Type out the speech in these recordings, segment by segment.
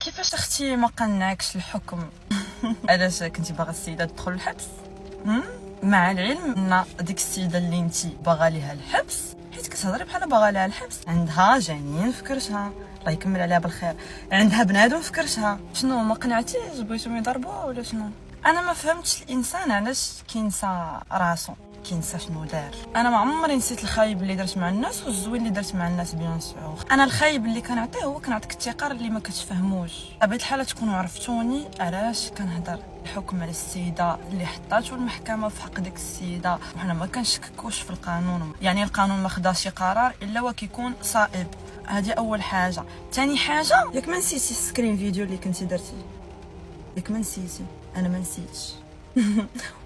كيفاش اختي ما قنعكش الحكم؟ علاش كنتي باغا السيده تدخل الحبس؟ مع العلم ان ديك السيده اللي انت باغا ليها الحبس، حيت كتهضري بحال باغا ليها الحبس، عندها جنين في كرشها، الله يكمل عليها بالخير، عندها بنادم في كرشها. شنو ما قنعتيش؟ بغيتهم يضربوها ولا شنو؟ انا ما فهمتش الانسان علاش كينسى راسو، كينسى شنو دار. انا ما عمري نسيت الخايب اللي درت مع الناس والزوين اللي درت مع الناس بيان سور. انا الخايب اللي كنعطيه هو كنعطيك الثقه اللي ما كتفهموش. بطبيعه الحال تكونوا عرفتوني علاش كنهضر الحكم على السيده اللي حطاتو المحكمه في حق ديك السيده، وحنا ما كنشككوش في القانون، يعني القانون ما خداش شي قرار الا وكيكون صائب. هذه اول حاجه. ثاني حاجه، ياك ما نسيتي السكرين فيديو اللي كنتي درتي، ياك ما نسيتي، انا ما نسيتش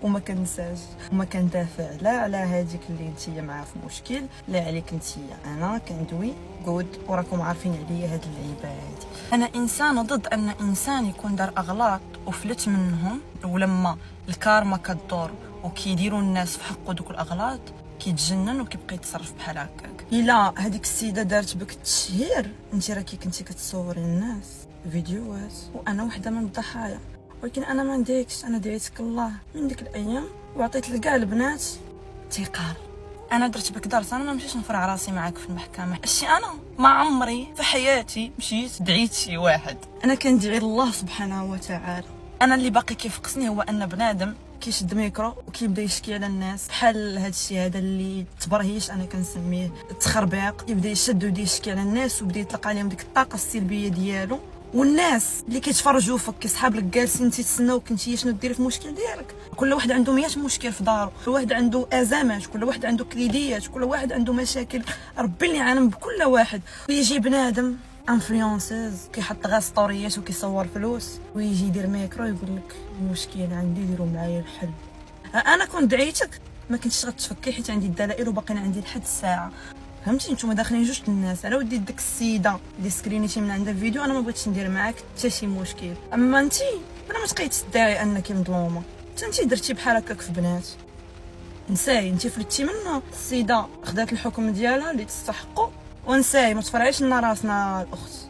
وما كنساش وما كندافع لا على هذيك اللي نتيا معاها في مشكل، لا عليك نتيا. انا كندوي جود وراكم عارفين عليا هاد اللعيبه هادي. انا انسان ضد ان انسان يكون دار اغلاط وفلت منهم، ولما الكارما كدور وكيديروا الناس في حقه دوك الاغلاط كيتجنن وكيبقى يتصرف بحال هكاك. الا هذيك السيده دارت بك التشهير، انت راكي كنتي كتصوري الناس فيديوهات وانا وحده من الضحايا، ولكن انا ما نديكش. انا دعيتك الله من ديك الايام وعطيت لكاع البنات ثقه. انا درت بك درس، انا ما مشيتش نفرع راسي معاك في المحكمه. الشي انا ما عمري في حياتي مشيت دعيت شي واحد، انا كندعي الله سبحانه وتعالى. انا اللي باقي كيفقسني هو ان بنادم كيشد ميكرو وكيبدا يشكي على الناس بحال هذا الشيء هذا اللي تبرهيش، انا كنسميه التخربيق. يبدا يشد ويبدا يشكي على الناس وبدا يطلق عليهم ديك الطاقه السلبيه ديالو، والناس اللي كيتفرجوا فيك كيصحاب لك جالسين تيتسناو كنتي شنو ديري في المشكل ديالك. كل واحد عنده 100 مشكل في دارو، كل واحد عنده ازمات، كل واحد عنده كريديات، كل واحد عنده مشاكل، ربي اللي عالم بكل واحد. ويجي بنادم انفلونسيز كيحط غير ستوريات وكيصور فلوس ويجي يدير ميكرو يقول لك المشكل عندي ديروا معايا الحل. انا كنت دعيتك ما كنتش غتفكي حيت عندي الدلائل وباقيين عندي لحد الساعه. فهمتي؟ نتوما داخلين جوج الناس على ودي ديك السيده اللي سكرينيتي من عندها الفيديو، انا ما بغيتش ندير معاك حتى شي مشكل. اما انتي بلا ما تبقاي تدعي انك مظلومه، حتى انتي درتي بحال هكاك في بنات. نساي انتي فلتي منها، السيده خدات الحكم ديالها اللي تستحقو، ونساي ما تفرعيش لنا راسنا الاخت.